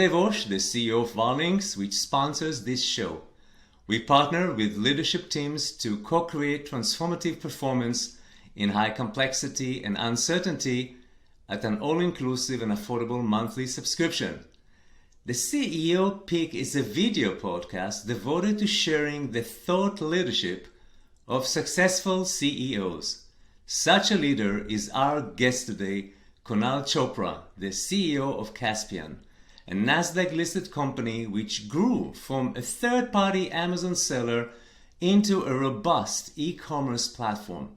Devosh, the CEO of Varlinks, which sponsors this show. We partner with leadership teams to co-create transformative performance in high complexity and uncertainty at an all-inclusive and affordable monthly subscription. The CEO Pick is a video podcast devoted to sharing the thought leadership of successful CEOs. Such a leader is our guest today, Kunal Chopra, the CEO of Kaspien, a Nasdaq-listed company which grew from a third-party Amazon seller into a robust e-commerce platform.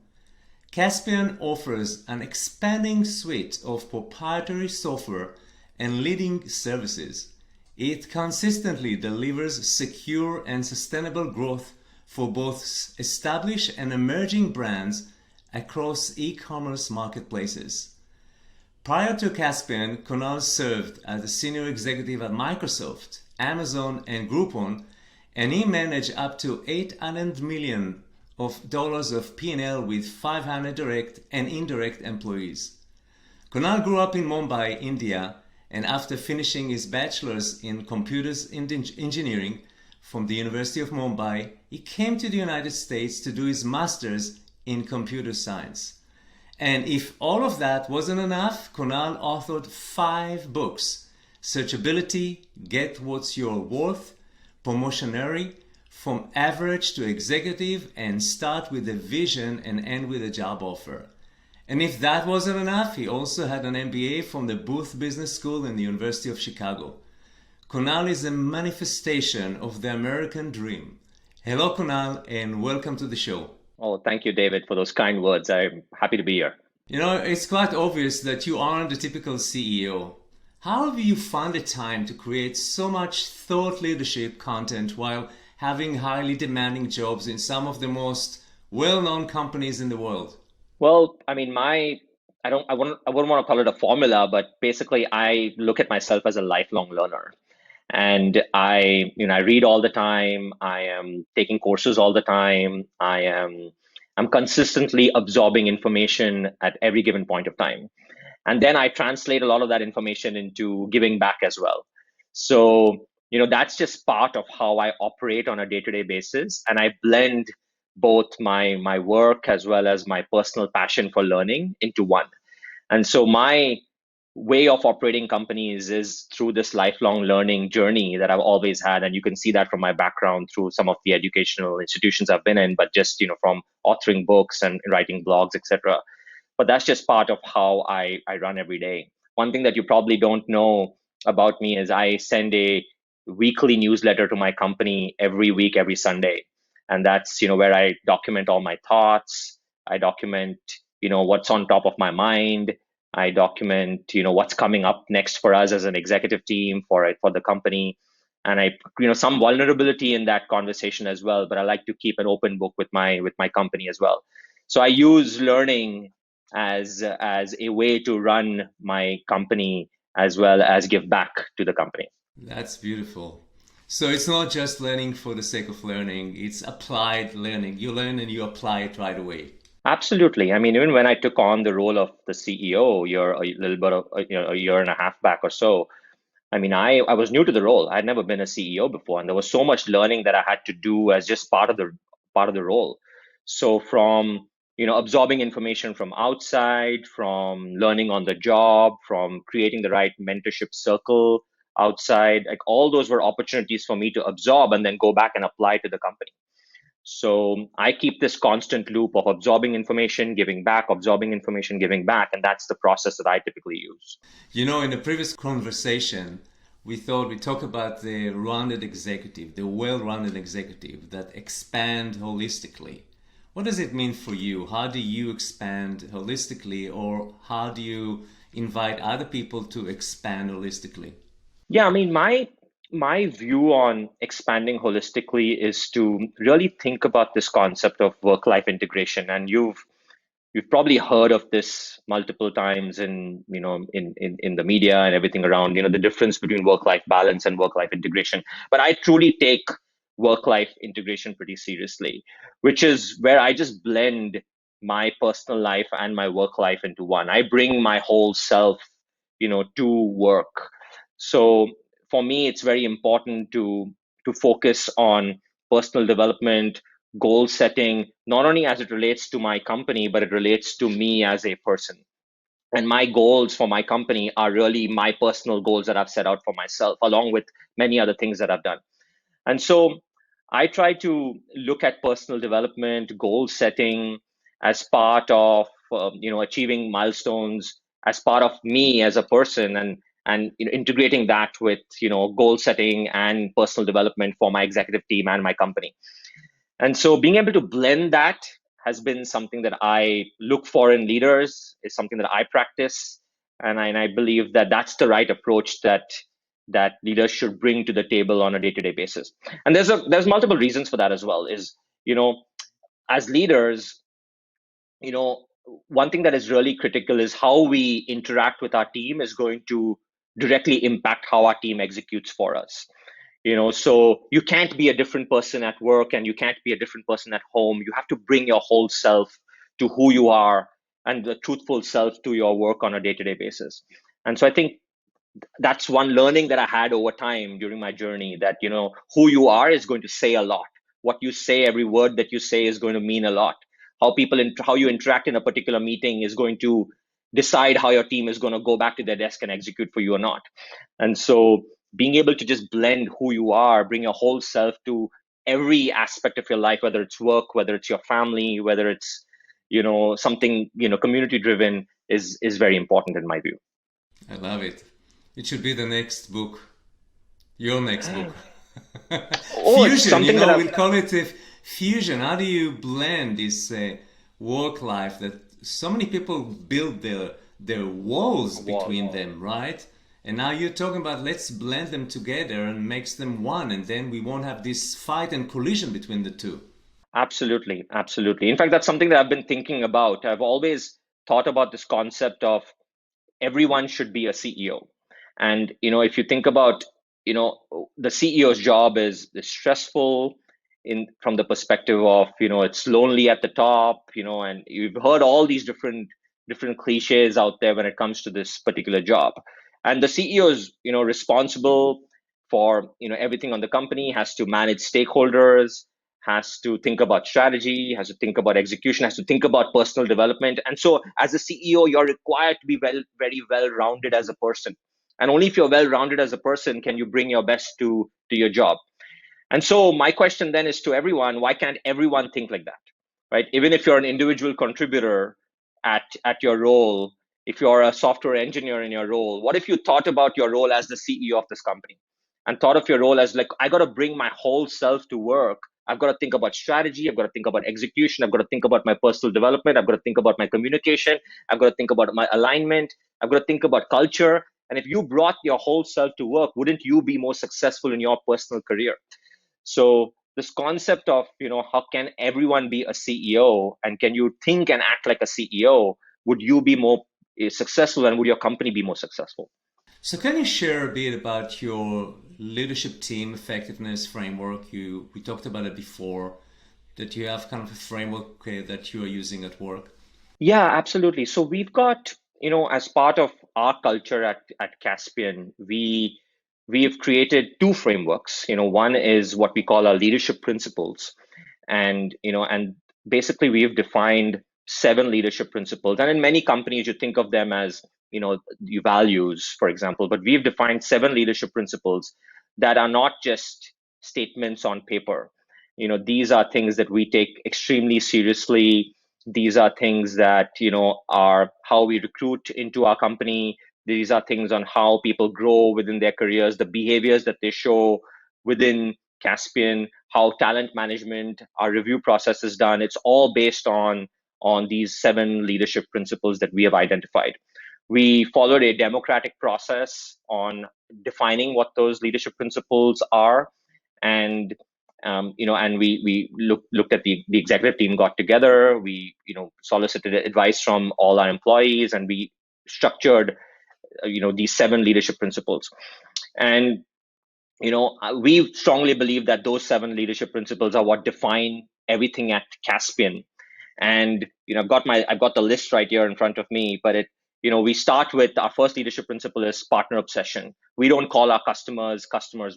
Kaspien offers an expanding suite of proprietary software and leading services. It consistently delivers secure and sustainable growth for both established and emerging brands across e-commerce marketplaces. Prior to Kaspien, Kunal served as a senior executive at Microsoft, Amazon, and Groupon, and he managed up to $800 million of P&L with 500 direct and indirect employees. Kunal grew up in Mumbai, India, and after finishing his bachelor's in computers engineering from the University of Mumbai, he came to the United States to do his master's in computer science. And if all of that wasn't enough, Kunal authored 5 books: Searchability, Get What's Your Worth, Promotionary, From Average to Executive, and Start with a Vision and End with a Job Offer. And if that wasn't enough, he also had an MBA from the Booth Business School in the University of Chicago. Kunal is a manifestation of the American dream. Hello, Kunal, and welcome to the show. Oh, thank you, David, for those kind words. I'm happy to be here. You know, it's quite obvious that you aren't the typical CEO. How have you found the time to create so much thought leadership content while having highly demanding jobs in some of the most well-known companies in the world? Well, I mean, I wouldn't want to call it a formula, but basically I look at myself as a lifelong learner. And I read all the time. I am taking courses all the time. I'm consistently absorbing information at every given point of time. And then I translate a lot of that information into giving back as well. So, that's just part of how I operate on a day-to-day basis. And I blend both my work as well as my personal passion for learning into one. And so my way of operating companies is through this lifelong learning journey that I've always had. And you can see that from my background through some of the educational institutions I've been in, but just, from authoring books and writing blogs, etc. But that's just part of how I run every day. One thing that you probably don't know about me is I send a weekly newsletter to my company every week, every Sunday. And that's, where I document all my thoughts. I document, what's on top of my mind. I document, what's coming up next for us as an executive team for the company. And I, some vulnerability in that conversation as well, but I like to keep an open book with my company as well. So I use learning as a way to run my company as well as give back to the company. That's beautiful. So it's not just learning for the sake of learning, it's applied learning. You learn and you apply it right away. Absolutely. I mean, even when I took on the role of the CEO a year and a half back or so, I mean, I was new to the role. I'd never been a CEO before, and there was so much learning that I had to do as just part of the role. So from absorbing information from outside, from learning on the job, from creating the right mentorship circle outside, like all those were opportunities for me to absorb and then go back and apply to the company. So I keep this constant loop of absorbing information, giving back, absorbing information, giving back. And that's the process that I typically use. In the previous conversation, we thought we talk about the rounded executive, the well-rounded executive that expand holistically. What does it mean for you? How do you expand holistically, or how do you invite other people to expand holistically? Yeah, I mean, my view on expanding holistically is to really think about this concept of work-life integration. And you've probably heard of this multiple times in the media and everything around, the difference between work-life balance and work-life integration. But I truly take work-life integration pretty seriously, which is where I just blend my personal life and my work life into one. I bring my whole self, to work. So for me, it's very important to focus on personal development, goal setting, not only as it relates to my company, but it relates to me as a person. And my goals for my company are really my personal goals that I've set out for myself, along with many other things that I've done. And so I try to look at personal development, goal setting as part of achieving milestones, as part of me as a person, and integrating that with goal setting and personal development for my executive team and my company. And so being able to blend that has been something that I look for in leaders, is something that I practice. And I believe that that's the right approach that leaders should bring to the table on a day-to-day basis. And there's multiple reasons for that as well. Is as leaders, one thing that is really critical is how we interact with our team is going to directly impact how our team executes for us. So you can't be a different person at work and you can't be a different person at home. You have to bring your whole self to who you are and the truthful self to your work on a day-to-day basis. And so I think that's one learning that I had over time during my journey, that who you are is going to say a lot. What you say, every word that you say is going to mean a lot. How you interact in a particular meeting is going to decide how your team is going to go back to their desk and execute for you or not. And so being able to just blend who you are, bring your whole self to every aspect of your life, whether it's work, whether it's your family, whether it's something community driven, is very important in my view. I love it. It should be the next book, your next book. Oh, it's Fusion, something that we'll call it fusion. How do you blend this work life that so many people build their walls between them, right? And now you're talking about let's blend them together and makes them one, and then we won't have this fight and collision between the two. Absolutely, absolutely. In fact, that's something that I've been thinking about. I've always thought about this concept of everyone should be a CEO. And if you think about, the CEO's job is stressful in from the perspective of, it's lonely at the top, and you've heard all these different cliches out there when it comes to this particular job. And the CEO is, responsible for, everything on the company, has to manage stakeholders, has to think about strategy, has to think about execution, has to think about personal development. And so as a CEO, you're required to be very well-rounded as a person. And only if you're well-rounded as a person can you bring your best to your job. And so my question then is to everyone, why can't everyone think like that, right? Even if you're an individual contributor at your role, if you're a software engineer in your role, what if you thought about your role as the CEO of this company and thought of your role as like, I got to bring my whole self to work. I've got to think about strategy. I've got to think about execution. I've got to think about my personal development. I've got to think about my communication. I've got to think about my alignment. I've got to think about culture. And if you brought your whole self to work, wouldn't you be more successful in your personal career? So this concept of, how can everyone be a CEO, and can you think and act like a CEO? Would you be more successful, and would your company be more successful? So can you share a bit about your leadership team effectiveness framework? We talked about it before, that you have kind of a framework that you are using at work. Yeah, absolutely. So we've got, as part of our culture at Caspian, we've created two frameworks. One is what we call our leadership principles. And basically we've defined 7 leadership principles. And in many companies, you think of them as, your values, for example, but we've defined 7 leadership principles that are not just statements on paper. These are things that we take extremely seriously. These are things that, are how we recruit into our company. These are things on how people grow within their careers, the behaviors that they show within Caspian, how talent management, our review process is done. It's all based on these 7 leadership principles that we have identified. We followed a democratic process on defining what those leadership principles are, and and we looked at the executive team, got together, we solicited advice from all our employees, and we structured these 7 leadership principles. And we strongly believe that those 7 leadership principles are what define everything at Caspian. And I've got the list right here in front of me, but we start with our first leadership principle is partner obsession. We don't call our customers,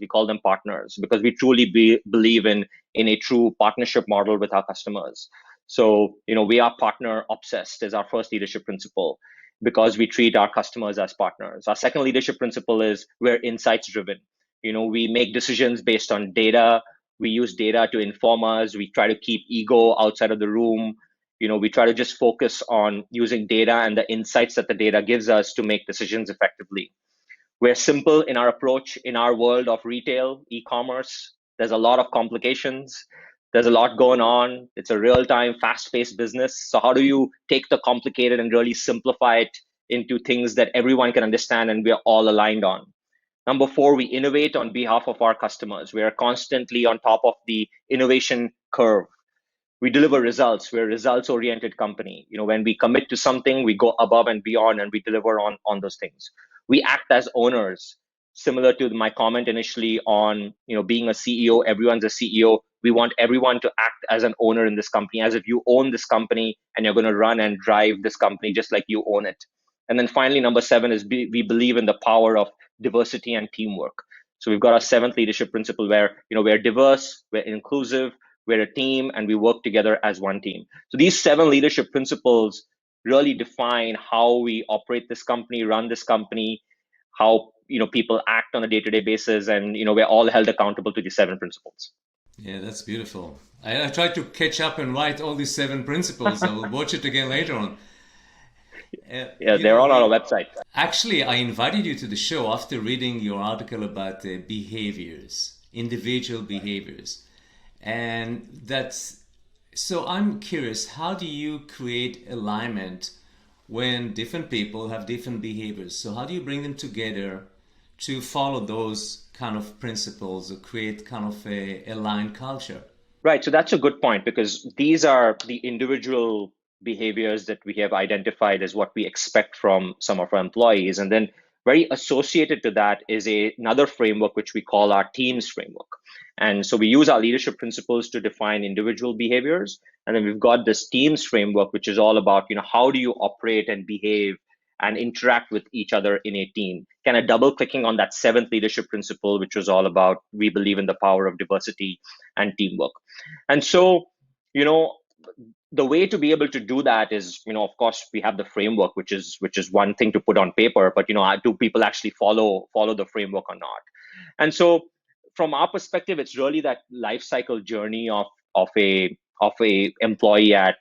we call them partners, because we truly believe in a true partnership model with our customers. So, we are partner obsessed is our first leadership principle, because we treat our customers as partners. Our second leadership principle is we're insights driven. We make decisions based on data. We use data to inform us. We try to keep ego outside of the room. We try to just focus on using data and the insights that the data gives us to make decisions effectively. We're simple in our approach. In our world of retail, e-commerce, there's a lot of complications. There's a lot going on. It's a real-time, fast-paced business. So how do you take the complicated and really simplify it into things that everyone can understand and we're all aligned on? Number four, we innovate on behalf of our customers. We are constantly on top of the innovation curve. We deliver results. We're a results-oriented company. When we commit to something, we go above and beyond and we deliver on those things. We act as owners, similar to my comment initially on being a CEO. Everyone's a CEO. We want everyone to act as an owner in this company, as if you own this company and you're going to run and drive this company just like you own it. And then finally, number seven is we believe in the power of diversity and teamwork. So we've got our seventh leadership principle where we're diverse, we're inclusive, we're a team, and we work together as one team. So these seven leadership principles really define how we operate this company, run this company, how people act on a day-to-day basis, and we're all held accountable to these seven principles. Yeah, that's beautiful. I tried to catch up and write all these seven principles. I will watch it again later on. Yeah, they're all on our website. Actually, I invited you to the show after reading your article about behaviors, individual behaviors. And so I'm curious, how do you create alignment when different people have different behaviors? So how do you bring them together to follow those kind of principles or create kind of a aligned culture? Right. So that's a good point, because these are the individual behaviors that we have identified as what we expect from some of our employees. And then very associated to that is another framework, which we call our teams framework. And so we use our leadership principles to define individual behaviors. And then we've got this teams framework, which is all about, how do you operate and behave and interact with each other in a team? Kind of double clicking on that seventh leadership principle, which was all about, we believe in the power of diversity and teamwork. And so, the way to be able to do that is, of course, we have the framework, which is one thing to put on paper, but do people actually follow the framework or not? And so, from our perspective, it's really that life cycle journey of a employee at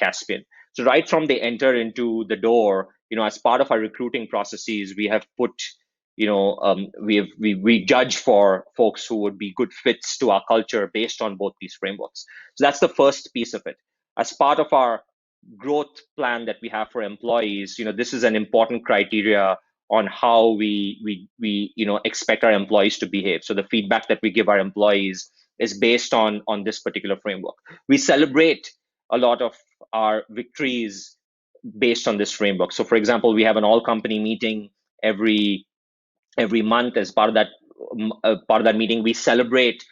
Kaspien. So right from they enter into the door, as part of our recruiting processes, we have put, we judge for folks who would be good fits to our culture based on both these frameworks. So that's the first piece of it. As part of our growth plan that we have for employees, this is an important criteria on how we expect our employees to behave. So the feedback that we give our employees is based on this particular framework. We celebrate a lot of our victories based on this framework. So for example, we have an all company meeting every month. As part of that meeting, we celebrate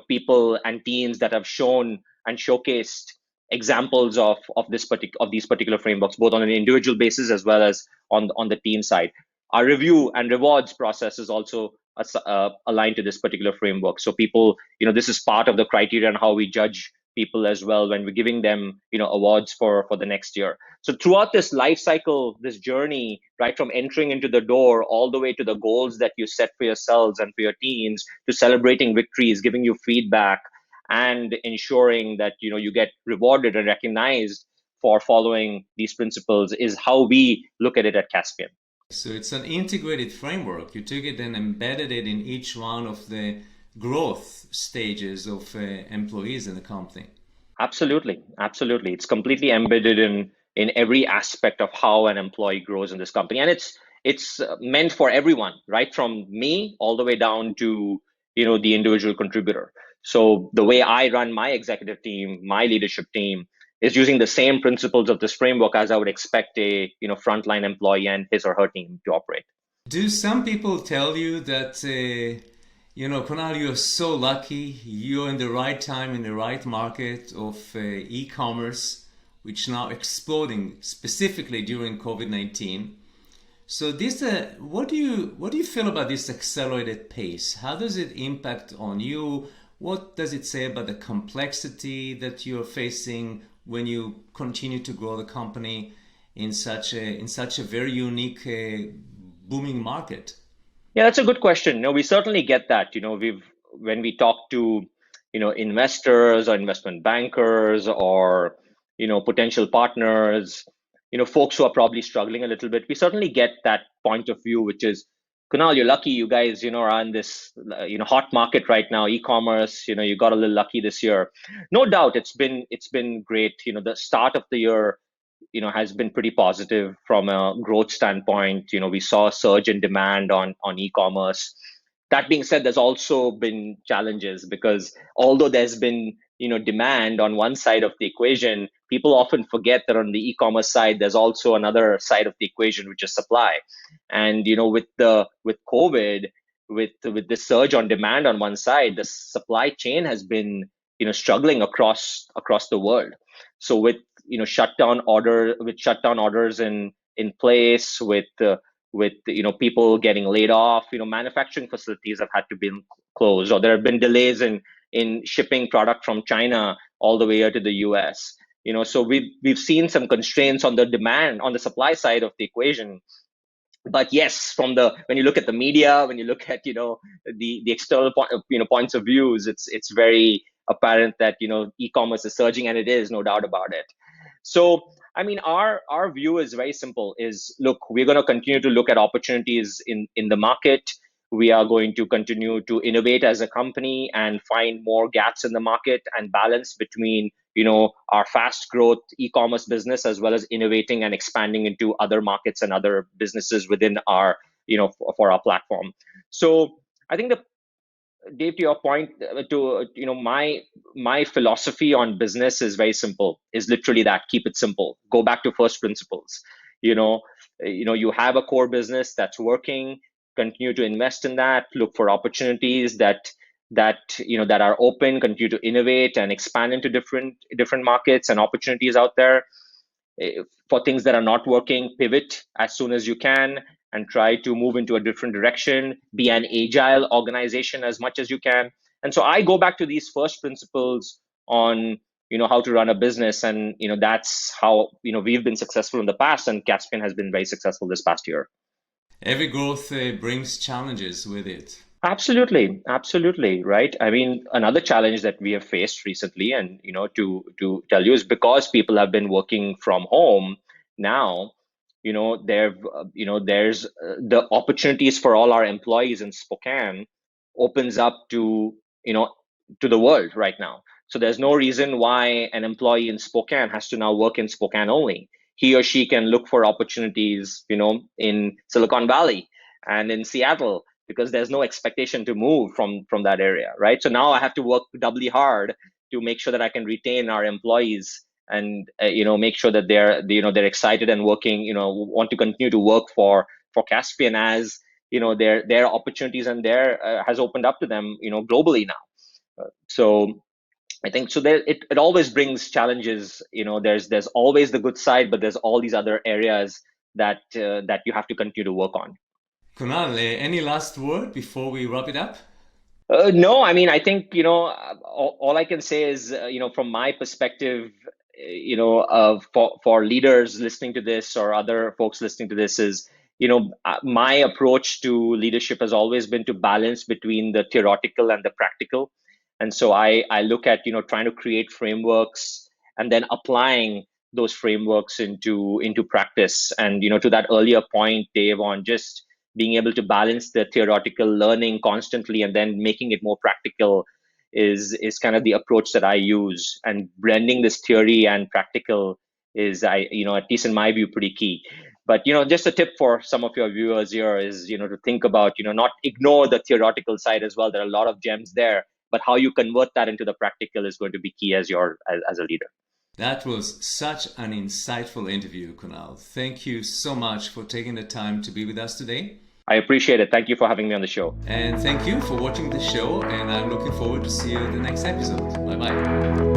people and teams that have shown and showcased examples of these particular frameworks, both on an individual basis as well as on the team side. Our review and rewards process is also aligned to this particular framework. So people, this is part of the criteria on how we judge people as well when we're giving them, awards for the next year. So throughout this life cycle, this journey, right from entering into the door all the way to the goals that you set for yourselves and for your teams, to celebrating victories, giving you feedback, and ensuring that you get rewarded and recognized for following these principles, is how we look at it at Kaspien. So it's an integrated framework. You took it and embedded it in each one of the growth stages of employees in the company. Absolutely. It's completely embedded in every aspect of how an employee grows in this company, and it's meant for everyone, right from me all the way down to the individual contributor. So the way I run my executive team, my leadership team, is using the same principles of this framework as I would expect a frontline employee and his or her team to operate. Do some people tell you that Kunal, you're so lucky, you're in the right time in the right market of e-commerce, which now exploding specifically during COVID-19, So this, what do you feel about this accelerated pace? How does it impact on you? What does it say about the complexity that you're facing when you continue to grow the company in such a very unique, booming market? Yeah, that's a good question. No, we certainly get that. We've when we talk to, investors or investment bankers or, potential partners, folks who are probably struggling a little bit, we certainly get that point of view, which is, Kunal, you're lucky you guys, are in this, hot market right now, e-commerce, you got a little lucky this year. No doubt it's been great. The start of the year has been pretty positive from a growth standpoint. We saw a surge in demand on e-commerce. That being said, there's also been challenges because although there's been demand on one side of the equation, people often forget that on the e-commerce side there's also another side of the equation, which is supply. And with COVID, with the surge on demand on one side, the supply chain has been struggling across the world. So with shutdown orders in place, with people getting laid off, manufacturing facilities have had to be closed, or there have been delays in shipping product from China all the way here to the US. So we've seen some constraints on the supply side of the equation. But yes, when you look at the media, when you look at the external points of views, it's very apparent that e-commerce is surging, and it is, no doubt about it. So I mean, our view is very simple: is look, we're going to continue to look at opportunities in the market. We are going to continue to innovate as a company and find more gaps in the market and balance between our fast growth e-commerce business as well as innovating and expanding into other markets and other businesses within our for our platform. So I think, Dave, to your point, to my philosophy on business is very simple. Is literally that: keep it simple. Go back to first principles. You have a core business that's working. Continue to invest in that. Look for opportunities that are open. Continue to innovate and expand into different markets and opportunities out there. For things that are not working, pivot as soon as you can and try to move into a different direction. Be an agile organization as much as you can. And so I go back to these first principles on how to run a business, and that's how we've been successful in the past, and Kaspien has been very successful this past year. Every growth brings challenges with it. Absolutely, right. I mean, another challenge that we have faced recently, and to tell you, is because people have been working from home now. There's the opportunities for all our employees in Spokane opens up to the world right now. So there's no reason why an employee in Spokane has to now work in Spokane only. He or she can look for opportunities, in Silicon Valley and in Seattle, because there's no expectation to move from that area, right? So now I have to work doubly hard to make sure that I can retain our employees and make sure that they're excited and working, want to continue to work for Kaspien, as their opportunities and their has opened up to them, globally now. So I think so. It always brings challenges. There's always the good side, but there's all these other areas that you have to continue to work on. Kunal, any last word before we wrap it up? No, I mean, I think all I can say is from my perspective, for leaders listening to this or other folks listening to this, is my approach to leadership has always been to balance between the theoretical and the practical. And so I look at trying to create frameworks and then applying those frameworks into practice. And to that earlier point, Dave, on just being able to balance the theoretical learning constantly and then making it more practical is kind of the approach that I use. And blending this theory and practical is, at least in my view, pretty key. But just a tip for some of your viewers here is to think about not ignore the theoretical side as well. There are a lot of gems there, but how you convert that into the practical is going to be key as a leader. That was such an insightful interview, Kunal. Thank you so much for taking the time to be with us today. I appreciate it. Thank you for having me on the show. And thank you for watching the show, and I'm looking forward to see you in the next episode. Bye-bye.